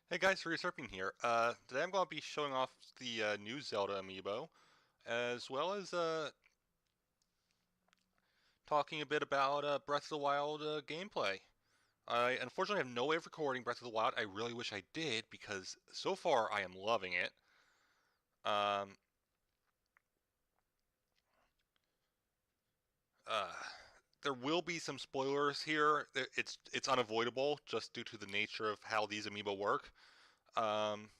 Hey guys, Resurfing here. Today I'm going to be showing off the new Zelda amiibo, as well as talking a bit about Breath of the Wild gameplay. I unfortunately have no way of recording Breath of the Wild. I really wish I did, because so far I am loving it. Um, uh, there will be some spoilers here. It's unavoidable, just due to the nature of how these amiibo work. Um,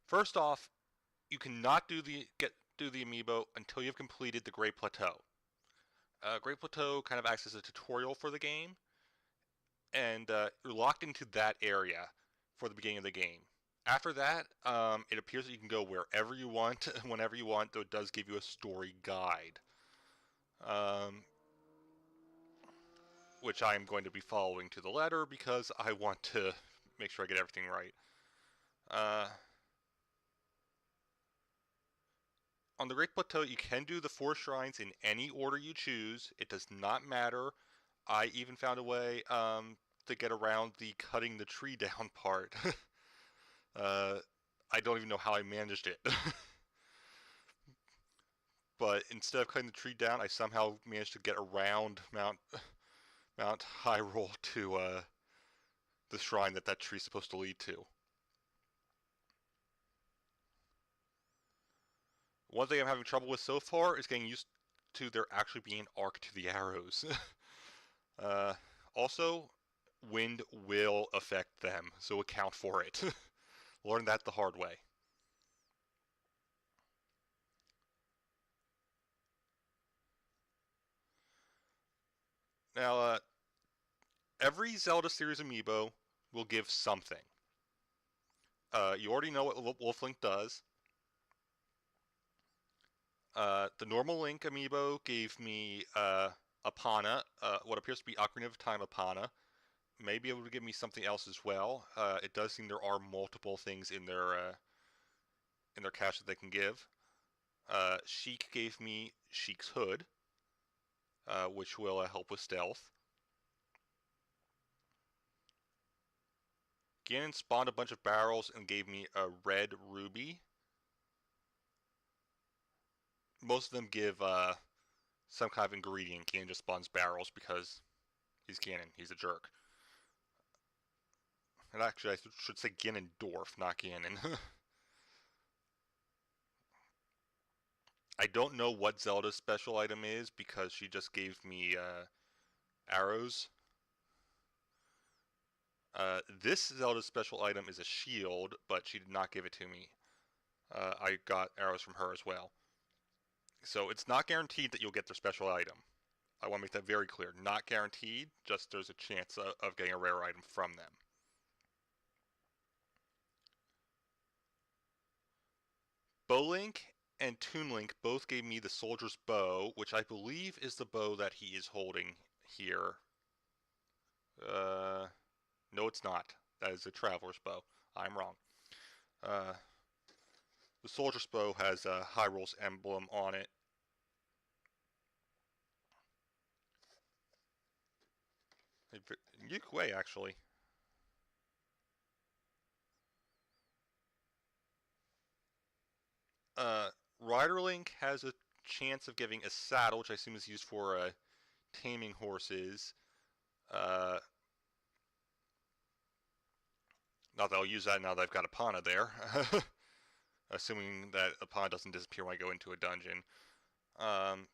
First off, you cannot do the amiibo until you've completed the Great Plateau. Great Plateau kind of acts as a tutorial for the game, and you're locked into that area for the beginning of the game. After that, it appears that you can go wherever you want, whenever you want, though it does give you a story guide, um, which I am going to be following to the letter because I want to make sure I get everything right. Uh, on the Great Plateau, you can do the 4 shrines in any order you choose. It does not matter. I even found a way to get around the cutting the tree down part. uh, I don't even know how I managed it. But instead of cutting the tree down, I somehow managed to get around Mount Hyrule to the shrine that tree's supposed to lead to. One thing I'm having trouble with so far is getting used to there actually being an arc to the arrows. uh, Also, wind will affect them, so account for it. Learn that the hard way. Now, every Zelda series amiibo will give something. You already know what Wolf does. The normal Link amiibo gave me Apana, what appears to be Ocarina of Time Apana. May be able to give me something else as well. It does seem there are multiple things in their cache that they can give. Sheik gave me Sheik's hood, which will help with stealth. Ganon spawned a bunch of barrels and gave me a red ruby. Most of them give some kind of ingredient. Ganon just spawns barrels because he's Ganon. He's a jerk. And actually, I should say Ganondorf, not Ganon. I don't know what Zelda's special item is because she just gave me arrows. This Zelda's special item is a shield, but she did not give it to me. I got arrows from her as well. So it's not guaranteed that you'll get their special item. I want to make that very clear. Not guaranteed, just there's a chance of getting a rare item from them. Bowlink and Toon Link both gave me the Soldier's Bow, which I believe is the bow that he is holding here. Uh, no, it's not. That is a Traveler's Bow. I'm wrong. Uh, the Soldier's Bow has a Hyrule's emblem on it. Unique way, actually. Rider Link has a chance of giving a saddle, which I assume is used for taming horses. Uh, Not that I'll use that now that I've got Epona there. Assuming that Epona doesn't disappear when I go into a dungeon. Um,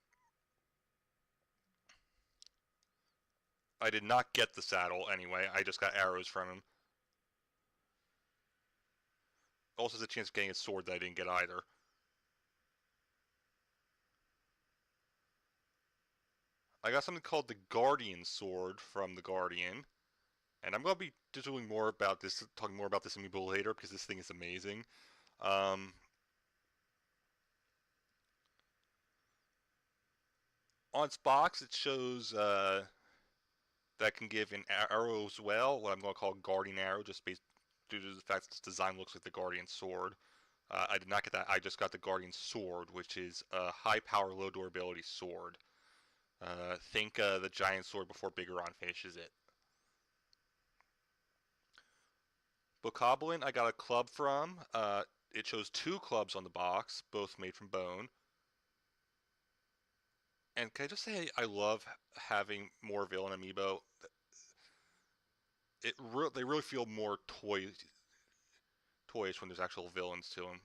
I did not get the saddle anyway. I just got arrows from him. Also, has a chance of getting a sword that I didn't get either. I got something called the Guardian Sword from the Guardian. And I'm going to be doing more about this, talking more about this amiibo later because this thing is amazing. Um, on its box, it shows that can give an arrow as well, what I'm going to call Guardian Arrow, just based due to the fact that this design looks like the Guardian Sword. I did not get that. I just got the Guardian Sword, which is a high power, low durability sword. Think the giant sword before Bigoron finishes it. Bokoblin, I got a club from. It shows 2 clubs on the box, both made from bone. And can I just say I love having more villain amiibo? They really feel more toyish when there's actual villains to them.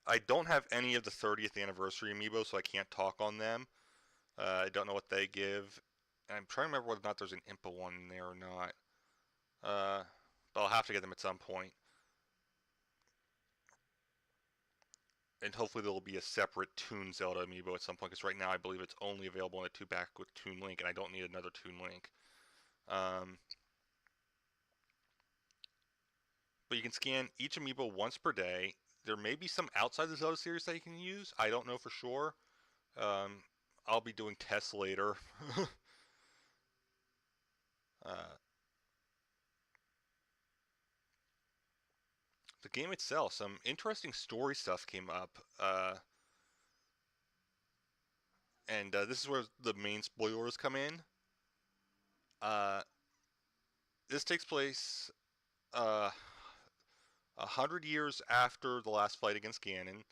I don't have any of the 30th anniversary amiibo, so I can't talk on them. I don't know what they give. And I'm trying to remember whether or not there's an Impa one in there or not. But I'll have to get them at some point. And hopefully there will be a separate Toon Zelda amiibo at some point, because right now I believe it's only available in a 2-pack with Toon Link, and I don't need another Toon Link. But you can scan each amiibo once per day. There may be some outside the Zelda series that you can use. I don't know for sure. I'll be doing tests later. The game itself, some interesting story stuff came up. And this is where the main spoilers come in. This takes place 100 years after the last fight against Ganon.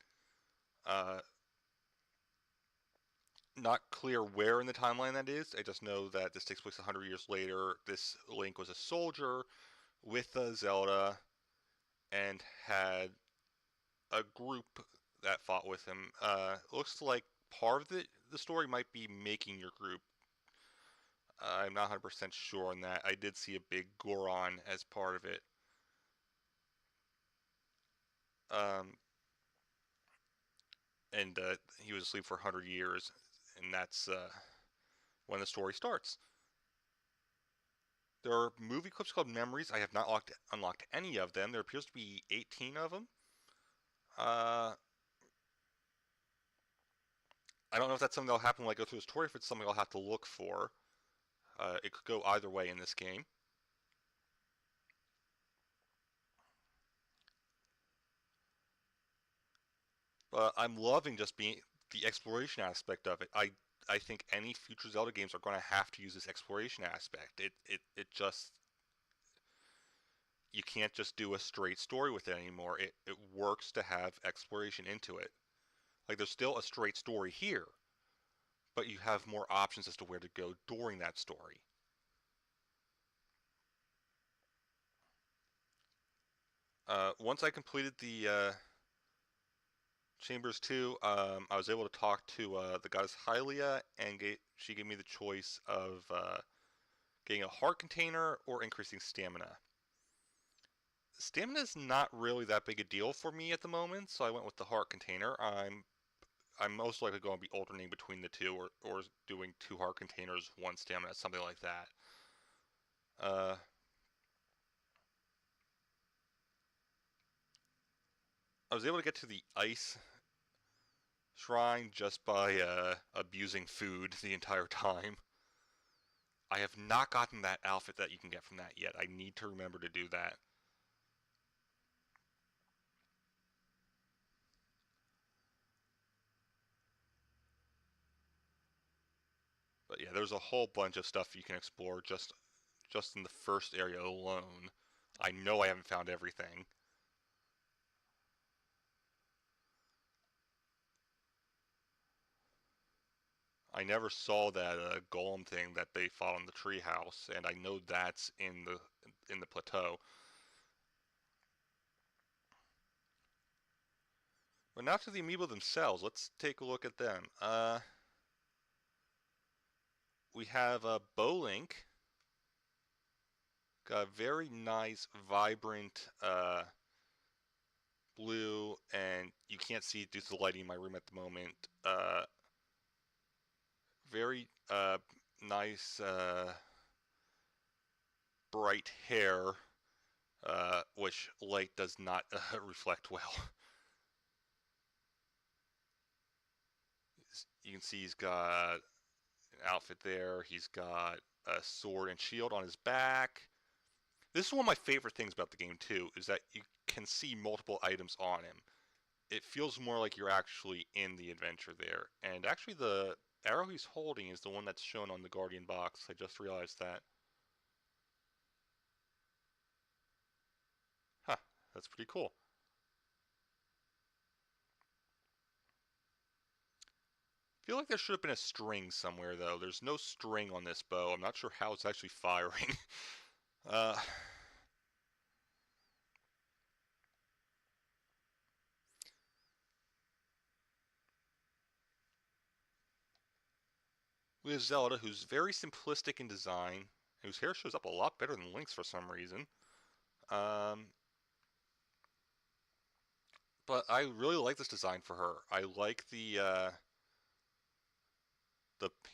Not clear where in the timeline that is. I just know that this takes place 100 years later. This Link was a soldier with Zelda and had a group that fought with him. Looks like part of the story might be making your group. I'm not 100% sure on that. I did see a big Goron as part of it. And he was asleep for 100 years, and that's when the story starts. There are movie clips called Memories. I have not unlocked any of them. There appears to be 18 of them. I don't know if that's something that'll happen when I go through the story, if it's something I'll have to look for. It could go either way in this game. But I'm loving just being the exploration aspect of it. I think any future Zelda games are going to have to use this exploration aspect. It just, you can't just do a straight story with it anymore. It works to have exploration into it. Like, there's still a straight story here, but you have more options as to where to go during that story. Once I completed the Chambers 2, I was able to talk to the goddess Hylia, and she gave me the choice of getting a heart container or increasing stamina. Stamina is not really that big a deal for me at the moment, so I went with the heart container. I'm most likely going to be alternating between the two, or doing 2 heart containers, 1 stamina, something like that. I was able to get to the ice shrine just by abusing food the entire time. I have not gotten that outfit that you can get from that yet. I need to remember to do that. But yeah, there's a whole bunch of stuff you can explore just in the first area alone. I know I haven't found everything. I never saw that golem thing that they fought on the treehouse, and I know that's in the plateau. But now to the amiibo themselves. Let's take a look at them. We have a Bolink. Got a very nice, vibrant blue, and you can't see it due to the lighting in my room at the moment. Very nice, bright hair, which light does not reflect well. You can see he's got an outfit there. He's got a sword and shield on his back. This is one of my favorite things about the game too, is that you can see multiple items on him. it feels more like you're actually in the adventure there. And actually, the arrow he's holding is the one that's shown on the Guardian box. I just realized that. Huh, that's pretty cool. I feel like there should have been a string somewhere, though. There's no string on this bow. I'm not sure how it's actually firing. uh, we have Zelda, who's very simplistic in design, whose hair shows up a lot better than Link's for some reason. Um, but I really like this design for her. I like the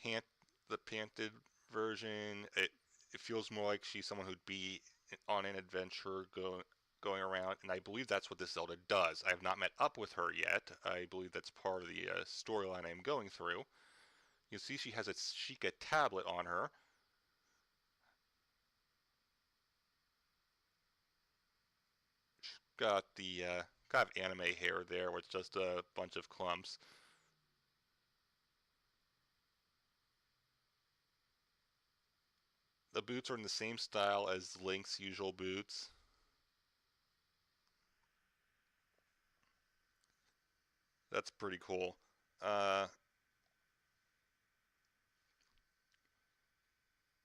pant the panted version. It feels more like she's someone who'd be on an adventure going around, and I believe that's what this Zelda does. I have not met up with her yet. I believe that's part of the storyline I'm going through. You see, she has a Sheikah tablet on her. She's got the kind of anime hair there, with just a bunch of clumps. The boots are in the same style as Link's usual boots. That's pretty cool. Uh,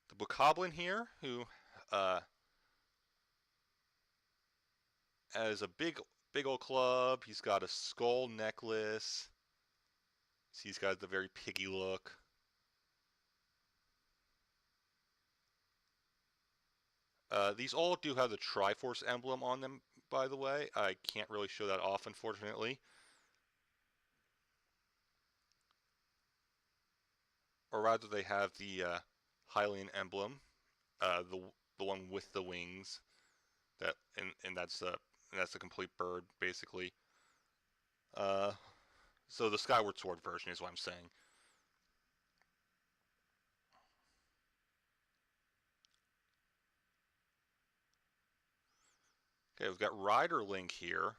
the Bokoblin here, who uh, has a big old club. He's got a skull necklace. He's got the very piggy look. These all do have the Triforce emblem on them, by the way. I can't really show that off, unfortunately. Or rather, they have the Hylian emblem, the one with the wings. That and that's the complete bird, basically. Uh, so the Skyward Sword version is what I'm saying. Okay, we've got Rider Link here.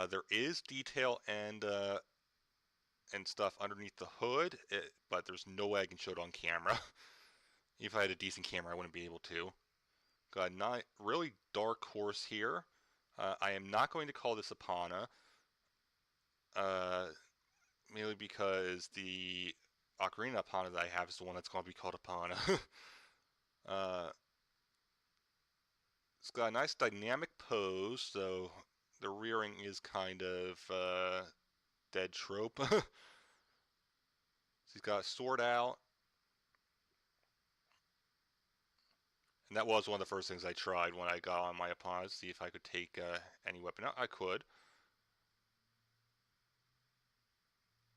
There is detail and stuff underneath the hood, but there's no way I can show it on camera. If I had a decent camera, I wouldn't be able to. Got a not really dark horse here. I am not going to call this Epona, uh, mainly because the Ocarina Epona that I have is the one that's going to be called Epona. uh, it's got a nice dynamic pose, so the rearing is kind of dead trope. He's got a sword out. And that was one of the first things I tried when I got on my Epona, see if I could take any weapon out. I could.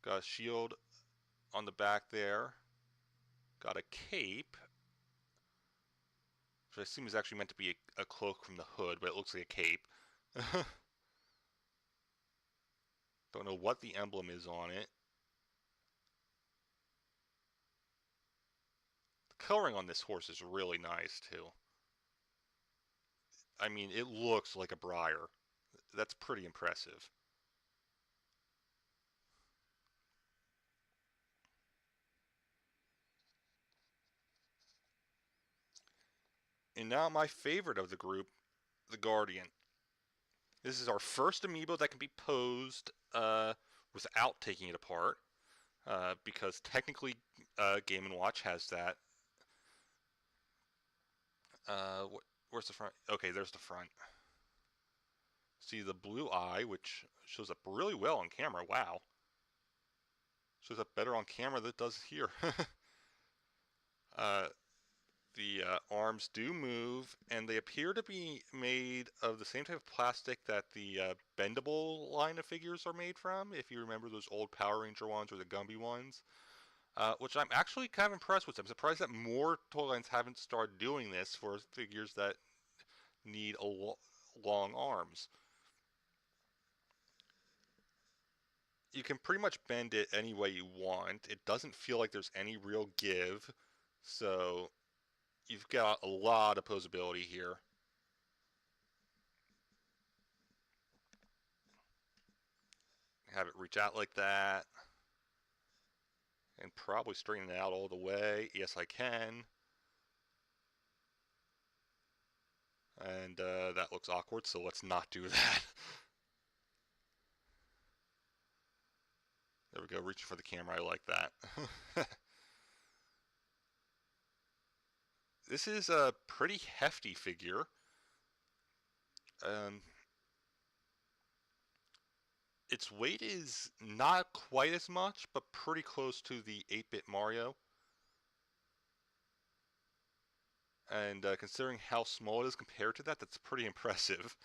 Got a shield on the back there. Got a cape, which I assume is actually meant to be a cloak from the hood, but it looks like a cape. Don't know what the emblem is on it. The coloring on this horse is really nice, too. I mean, it looks like a briar. That's pretty impressive. And now my favorite of the group, the Guardian. This is our first amiibo that can be posed without taking it apart, because technically Game & Watch has that. Where's the front? Okay, there's the front. See the blue eye, which shows up really well on camera. Wow. Shows up better on camera than it does here. uh, the arms do move, and they appear to be made of the same type of plastic that the bendable line of figures are made from, if you remember those old Power Ranger ones or the Gumby ones. Which I'm actually kind of impressed with. I'm surprised that more toy lines haven't started doing this for figures that need long arms. You can pretty much bend it any way you want. It doesn't feel like there's any real give, so you've got a lot of posability here. Have it reach out like that. And probably straighten it out all the way. Yes, I can. And that looks awkward, so let's not do that. There we go, reaching for the camera, I like that. This is a pretty hefty figure. Um, its weight is not quite as much, but pretty close to the 8-bit Mario. And considering how small it is compared to that, that's pretty impressive.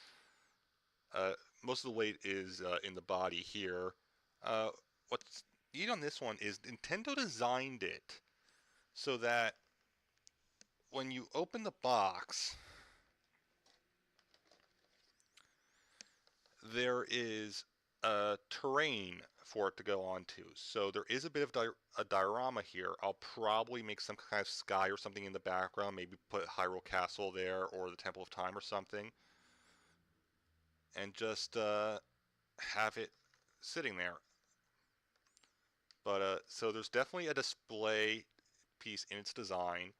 Uh, most of the weight is in the body here. What's neat on this one is Nintendo designed it so that when you open the box, there is a terrain for it to go onto. So there is a bit of a diorama here. I'll probably make some kind of sky or something in the background, maybe put Hyrule Castle there or the Temple of Time or something, and just have it sitting there. But so there's definitely a display piece in its design,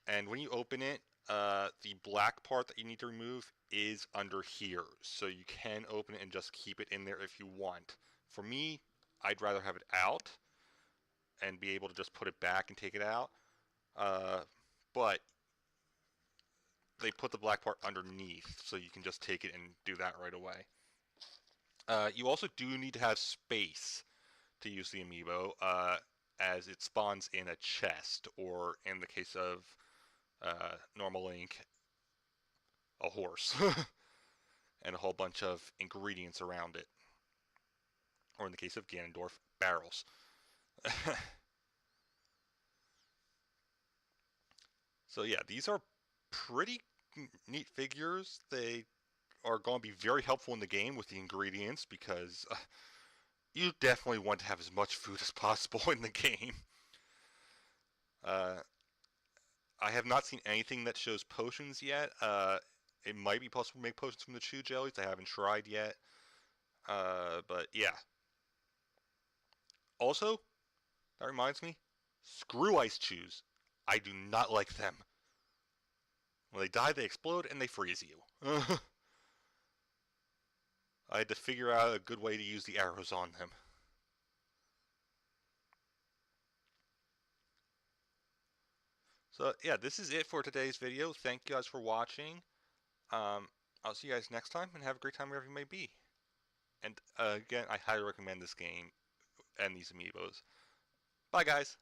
and when you open it, the black part that you need to remove is under here, so you can open it and just keep it in there if you want. For me, I'd rather have it out and be able to just put it back and take it out, but they put the black part underneath, so you can just take it and do that right away. You also do need to have space to use the amiibo, as it spawns in a chest, or in the case of normal Link, a horse, and a whole bunch of ingredients around it. Or in the case of Ganondorf, barrels. So yeah, these are pretty neat figures. They are going to be very helpful in the game with the ingredients, because you definitely want to have as much food as possible in the game. I have not seen anything that shows potions yet. It might be possible to make potions from the chew jellies. I haven't tried yet. But yeah. Also, that reminds me, screw ice chews. I do not like them. When they die, they explode and they freeze you. I had to figure out a good way to use the arrows on them. So yeah, this is it for today's video. Thank you guys for watching. I'll see you guys next time, and have a great time wherever you may be. And again, I highly recommend this game and these amiibos. Bye guys!